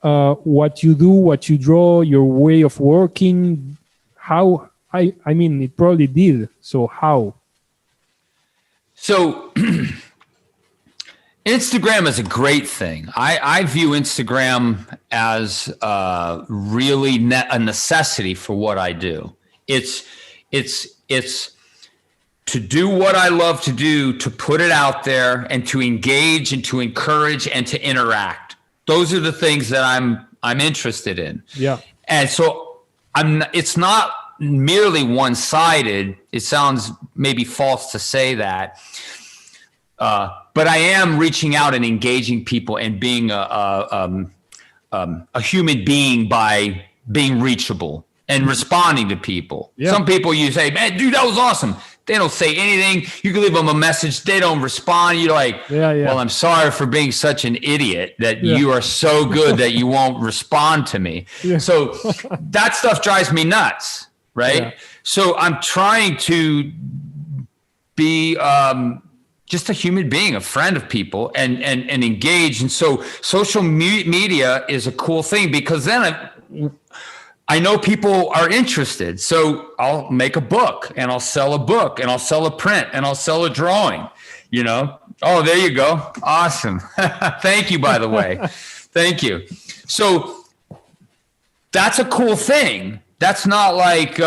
what you do, what you draw, your way of working? How? I mean, it probably did. So how? So Instagram is a great thing. I view Instagram as really a necessity for what I do. It's to do what I love to do, to put it out there and to engage and to encourage and to interact. Those are the things that I'm interested in. Yeah. And so it's not merely one-sided. It sounds maybe false to say that. But I am reaching out and engaging people and being a human being by being reachable and responding to people. Yeah. Some people you say, man, dude, that was awesome. They don't say anything. You can leave them a message. They don't respond. You're like, well, I'm sorry for being such an idiot that you are so good that you won't respond to me. Yeah. So that stuff drives me nuts, right? Yeah. So I'm trying to be just a human being, a friend of people, and engage. And so social media is a cool thing because then I know people are interested. So I'll make a book and I'll sell a book and I'll sell a print and I'll sell a drawing, you know? Oh, there you go. Awesome. Thank you, by the way. Thank you. So that's a cool thing. That's not like,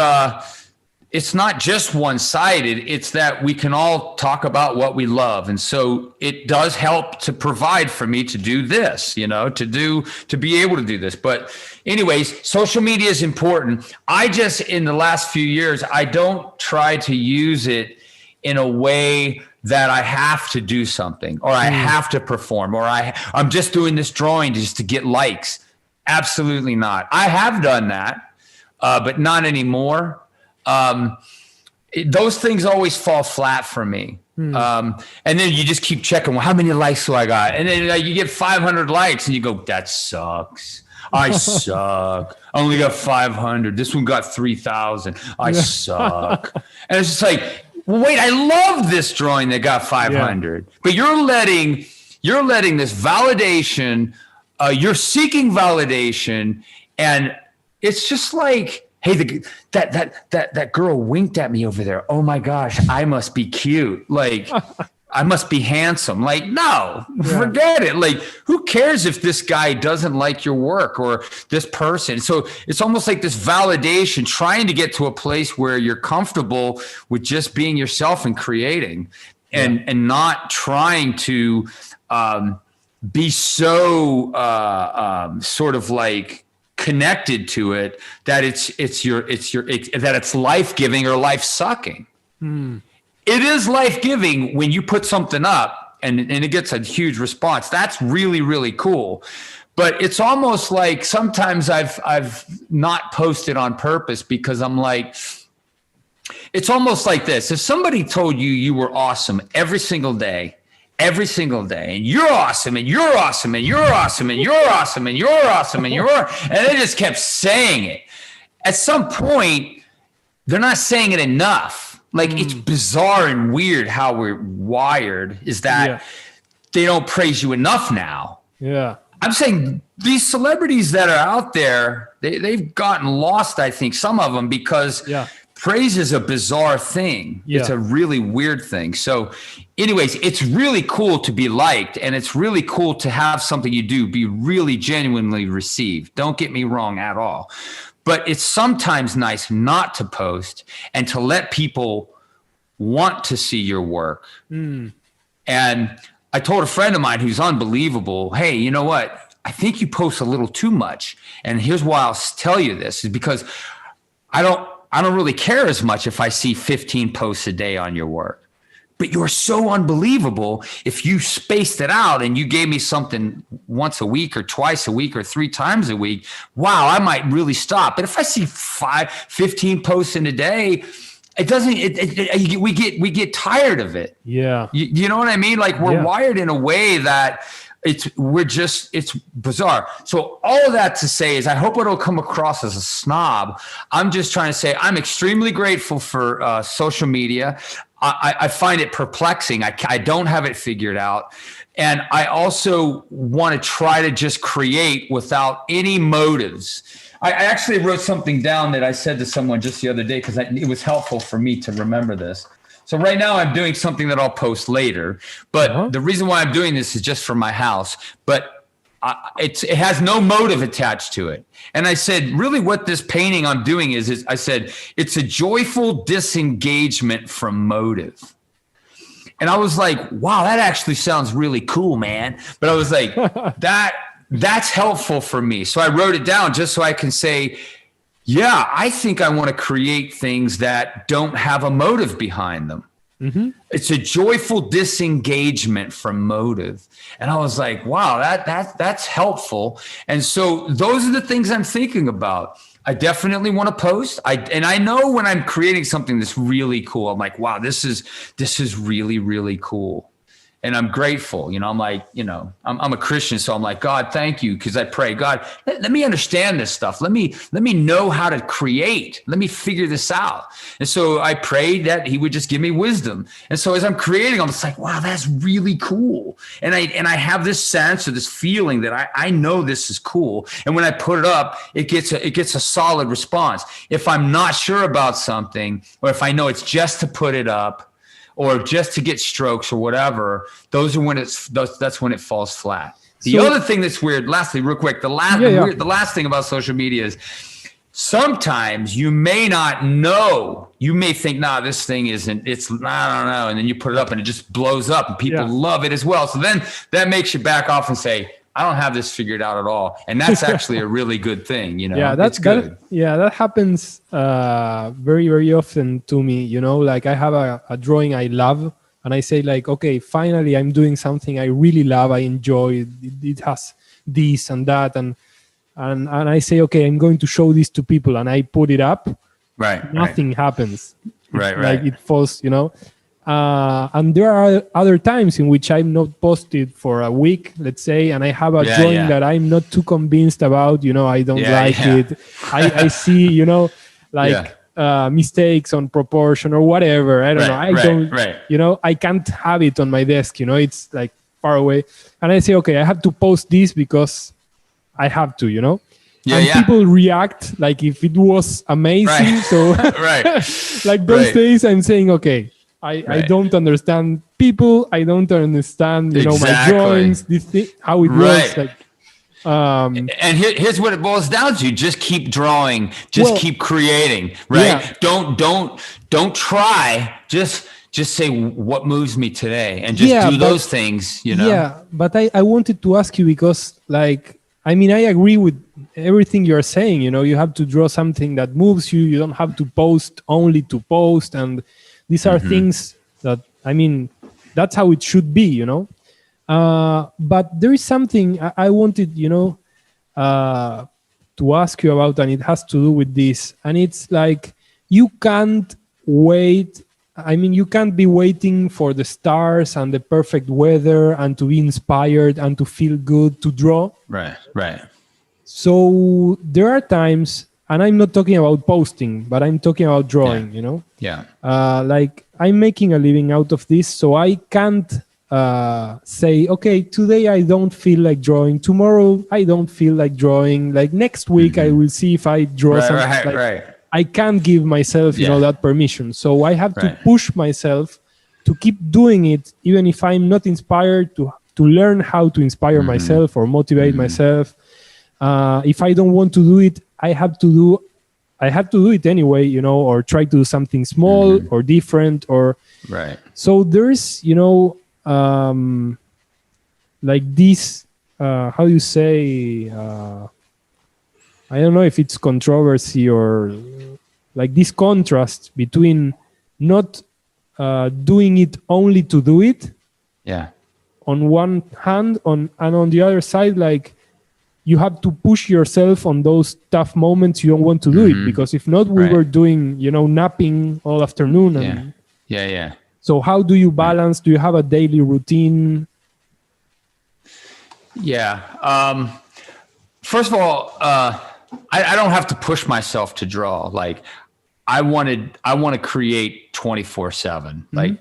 it's not just one-sided. It's that we can all talk about what we love. And so it does help to provide for me to do this, you know, to be able to do this. But anyways, social media is important. I just, in the last few years, I don't try to use it in a way that I have to do something or I have to perform or I'm just doing this drawing just to get likes. Absolutely not. I have done that, but not anymore. Those things always fall flat for me. And then you just keep checking, well, how many likes do I got? And then you get 500 likes and you go, that sucks. I suck. I only got 500. This one got 3,000. I suck. And it's just like, well, wait, I love this drawing that got 500, but you're letting this validation, you're seeking validation. And it's just like, hey, that girl winked at me over there. Oh my gosh, I must be cute. Like, I must be handsome. Like, no, forget it. Like, who cares if this guy doesn't like your work or this person? So it's almost like this validation, trying to get to a place where you're comfortable with just being yourself and creating and not trying to be so sort of like connected to it that it's life-giving or life-sucking. It is life-giving when you put something up and it gets a huge response. That's really, really cool. But it's almost like sometimes I've not posted on purpose because I'm like, it's almost like this. If somebody told you you were awesome every single day, and you're awesome, and you're awesome, and you're awesome, and you're awesome, and you're awesome, and they just kept saying it. At some point, they're not saying it enough. Like, it's bizarre and weird how we're wired is that they don't praise you enough now. Yeah. I'm saying these celebrities that are out there, they've gotten lost, I think, some of them, because praise is a bizarre thing. Yeah. It's a really weird thing. So anyways, it's really cool to be liked, and it's really cool to have something you do be really genuinely received. Don't get me wrong at all. But it's sometimes nice not to post and to let people want to see your work. And I told a friend of mine who's unbelievable, hey, you know what? I think you post a little too much. And here's why I'll tell you this, is because I don't really care as much if I see 15 posts a day on your work. But you're so unbelievable if you spaced it out and you gave me something once a week or twice a week or 3 times a week. Wow, I might really stop. But if I see 15 posts in a day, it doesn't. We get tired of it. Yeah, you know what I mean? Like, we're wired in a way that it's bizarre. So all of that to say is, I hope I don't come across as a snob. I'm just trying to say I'm extremely grateful for social media. I find it perplexing. I don't have it figured out. And I also want to try to just create without any motives. I actually wrote something down that I said to someone just the other day because it was helpful for me to remember this. So right now I'm doing something that I'll post later, but the reason why I'm doing this is just for my house, but it has no motive attached to it. And I said, really what this painting I'm doing is I said, it's a joyful disengagement from motive. And I was like, wow, that actually sounds really cool, man. But I was like, that's helpful for me. So I wrote it down just so I can say, yeah, I think I want to create things that don't have a motive behind them. Mm-hmm. It's a joyful disengagement from motive. And I was like, wow, that's helpful. And so those are the things I'm thinking about. I definitely want to post. And I know when I'm creating something that's really cool, I'm like, wow, this is really, really cool. And I'm grateful, I'm like, I'm a Christian. So I'm like, God, thank you. Cause I pray, God, let me understand this stuff. Let me know how to create. Let me figure this out. And so I prayed that he would just give me wisdom. And so as I'm creating, I'm just like, wow, that's really cool. And I have this sense or this feeling that I know this is cool. And when I put it up, it gets a solid response. If I'm not sure about something, or if I know it's just to put it up, or just to get strokes or whatever, that's when it falls flat. The other thing that's weird, lastly, real quick, the last thing about social media is sometimes you may not know, you may think, nah, this thing I don't know. And then you put it up and it just blows up and people love it as well. So then that makes you back off and say, I don't have this figured out at all. And that's actually a really good thing, Yeah, that's good. That happens very, very often to me, like I have a drawing I love and I say like, okay, finally I'm doing something I really love. I enjoy it has this and that. And I say, okay, I'm going to show this to people and I put it up. Right. Nothing happens. Right. Like it falls, and there are other times in which I'm not posted for a week, let's say, and I have a drawing that I'm not too convinced about. I don't like it. I see, mistakes on proportion or whatever. I don't know. I can't have it on my desk. It's like far away, and I say, okay, I have to post this because I have to. People react like if it was amazing. Right. So, like those days, I'm saying, okay. I don't understand people. I don't understand, my drawings, this thing, how it works. Like, and here's what it boils down to: just keep drawing, keep creating. Right? Yeah. Don't try. Just say what moves me today, and just do those things. Yeah, but I wanted to ask you because, like, I agree with everything you're saying. You have to draw something that moves you. You don't have to post only to post and. These are things that, that's how it should be, But there is something I wanted, to ask you about, and it has to do with this. And it's like, you can't wait. You can't be waiting for the stars and the perfect weather and to be inspired and to feel good to draw. Right. So there are times, and I'm not talking about posting, but I'm talking about drawing, Yeah. Like I'm making a living out of this, so I can't say, okay, today I don't feel like drawing. Tomorrow I don't feel like drawing. Like next week I will see if I draw something. Right. I can't give myself, that permission. So I have to push myself to keep doing it, even if I'm not inspired to learn how to inspire myself or motivate myself. If I don't want to do it, I have to do it anyway, or try to do something small or different or so there's, like this, how you say, I don't know if it's controversy or like this contrast between not doing it only to do it. Yeah. On one hand, and on the other side, like, you have to push yourself on those tough moments you don't want to do it, because if not, we were doing, napping all afternoon. And Yeah. So how do you balance? Do you have a daily routine? Yeah. First of all, I don't have to push myself to draw. Like, I want to create 24/7. Like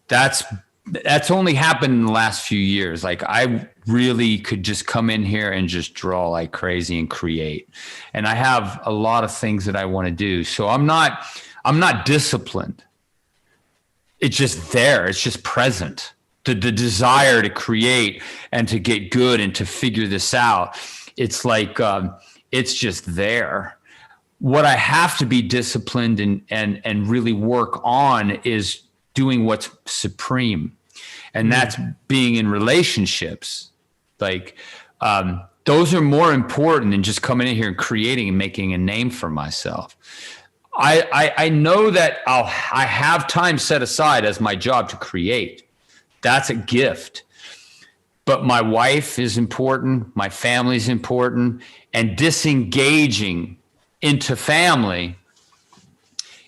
that's only happened in the last few years. Like I really could just come in here and just draw like crazy and create. And I have a lot of things that I want to do. So I'm not disciplined. It's just there. It's just present. The desire to create and to get good and to figure this out. It's like, it's just there. What I have to be disciplined and really work on is doing what's supreme. And that's being in relationships. Like, those are more important than just coming in here and creating and making a name for myself. I know that I have time set aside as my job to create. That's a gift. But my wife is important. My family is important. And disengaging into family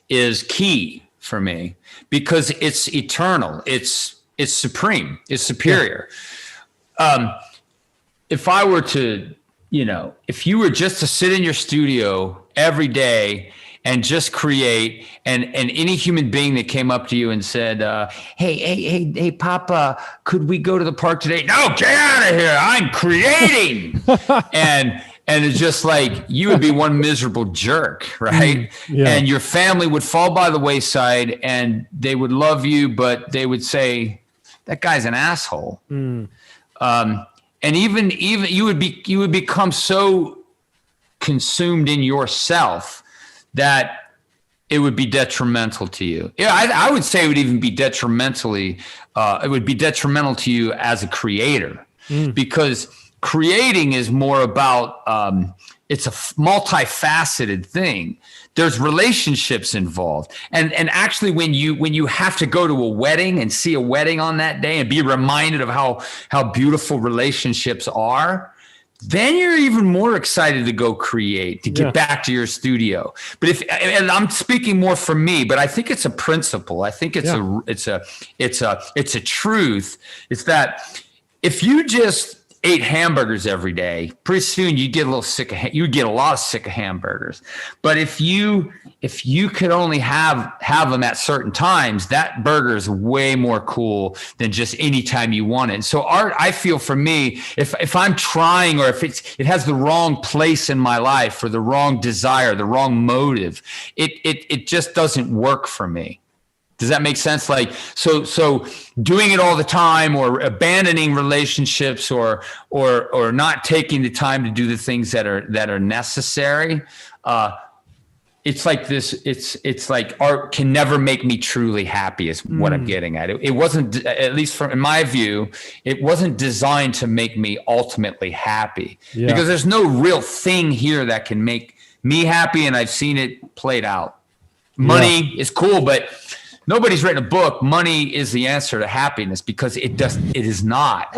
is key for me because it's eternal. It's supreme. It's superior. If I were to, if you were just to sit in your studio every day and just create, and any human being that came up to you and said, hey, Papa, could we go to the park today? No, get out of here. I'm creating. and it's just like, you would be one miserable jerk, right? Yeah. And your family would fall by the wayside and they would love you, but they would say, that guy's an asshole. And even you would become so consumed in yourself that it would be detrimental to you. Yeah, I would say it would even be it would be detrimental to you as a creator, because creating is more about, it's a multifaceted thing. There's relationships involved. And actually when you have to go to a wedding and see a wedding on that day and be reminded of how beautiful relationships are, then you're even more excited to go create, to get back to your studio. But and I'm speaking more for me, but I think it's a principle. I think it's a truth. It's that if you just ate hamburgers every day, pretty soon you get a little sick of you get a lot of sick of hamburgers. But if you could only have them at certain times, that burger is way more cool than just any time you want it. So art, I feel for me, if I'm trying, or if it has the wrong place in my life or the wrong desire, the wrong motive, it just doesn't work for me. Does that make sense? Like, so doing it all the time, or abandoning relationships, or not taking the time to do the things that are necessary. It's like this. It's like art can never make me truly happy. Is what I'm getting at. It wasn't, at least in my view, it wasn't designed to make me ultimately happy, because there's no real thing here that can make me happy, and I've seen it played out. Money is cool, but nobody's written a book, money is the answer to happiness, because it is not.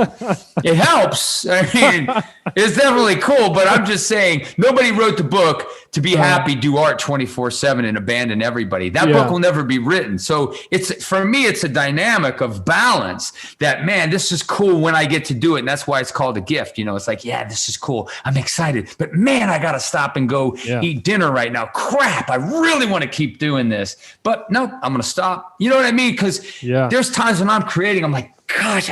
It helps. I mean, it's definitely cool, but I'm just saying, nobody wrote the book to be happy, do art 24/7 and abandon everybody. That book will never be written. So for me, it's a dynamic of balance that, man, this is cool when I get to do it. And that's why it's called a gift. It's like, yeah, this is cool. I'm excited, but man, I got to stop and go eat dinner right now. Crap. I really want to keep doing this, but no, I'm going to stop. You know what I mean? Because there's times when I'm creating, I'm like, gosh,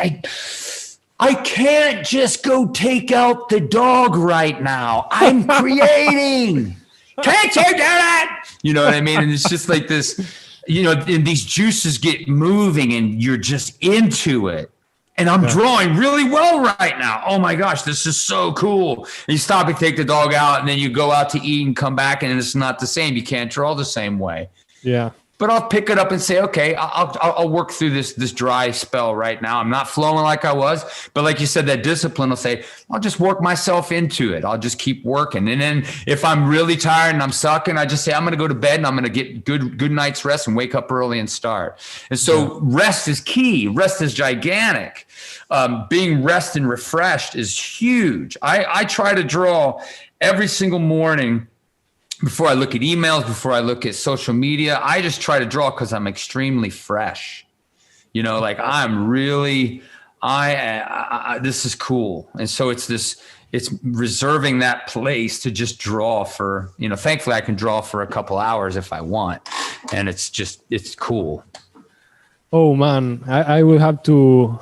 I can't just go take out the dog right now. I'm creating. Can't you do that? You know what I mean? And it's just like this, and these juices get moving and you're just into it. And I'm drawing really well right now. Oh my gosh, this is so cool. And you stop and take the dog out, and then you go out to eat and come back, and it's not the same. You can't draw the same way. Yeah. But I'll pick it up and say, okay, I'll work through this dry spell right now. I'm not flowing like I was, but like you said, that discipline will say, I'll just work myself into it. I'll just keep working. And then if I'm really tired and I'm sucking, I just say, I'm going to go to bed and I'm going to get good night's rest and wake up early and start. And so rest is key. Rest is gigantic. Being rest and refreshed is huge. I try to draw every single morning. Before I look at emails, before I look at social media, I just try to draw because I'm extremely fresh. Like I'm really, this is cool. And so it's this, it's reserving that place to just draw for, thankfully I can draw for a couple hours if I want. And it's cool. Oh man, I will have to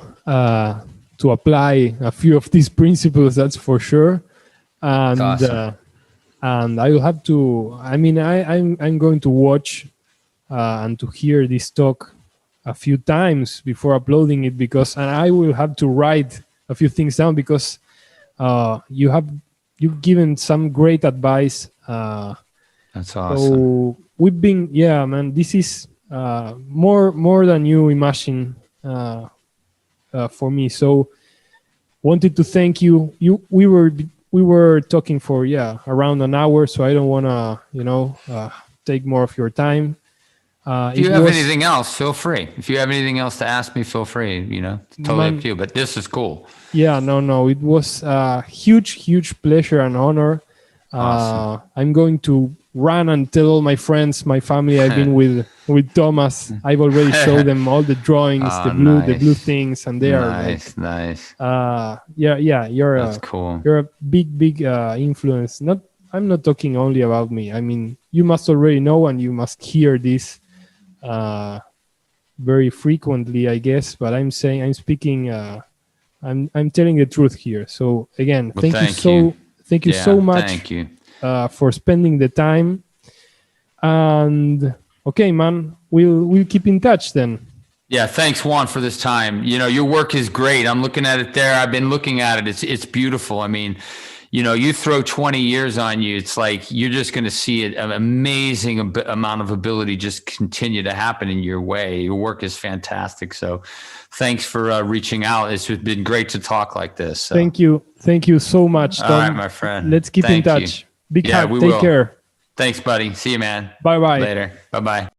apply a few of these principles, that's for sure. And awesome. And I will have to. I mean, I'm going to watch and to hear this talk a few times before uploading it, and I will have to write a few things down, because you've given some great advice. That's awesome. So we've been, man. This is more than you imagine for me. So wanted to thank you. We were talking for around an hour, so I don't want to take more of your time. If you have anything else, feel free. If you have anything else to ask me, feel free. It's totally up to you. But this is cool. Yeah, no, it was a huge pleasure and honor. Awesome. I'm going to run and tell all my friends, my family. I've been with Thomas. I've already showed them all the drawings, the blue things, and they are nice. You're cool. You're a big influence. I'm not talking only about me. I mean, you must already know, and you must hear this very frequently, I guess. But I'm speaking. I'm telling the truth here. So again, thank you so much. Thank you. For spending the time. And okay, man, we'll keep in touch then. Yeah, thanks, Juan, for this time. Your work is great. I'm looking at it there. I've been looking at it. It's beautiful. I mean, you throw 20 years on you, it's like you're just going to see an amazing amount of ability just continue to happen in your way. Your work is fantastic. So thanks for reaching out. It's been great to talk like this. So. Thank you so much, Tom. All right, my friend. Let's keep in touch. Big hug. Take care. Thanks, buddy. See you, man. Bye-bye. Later. Bye-bye.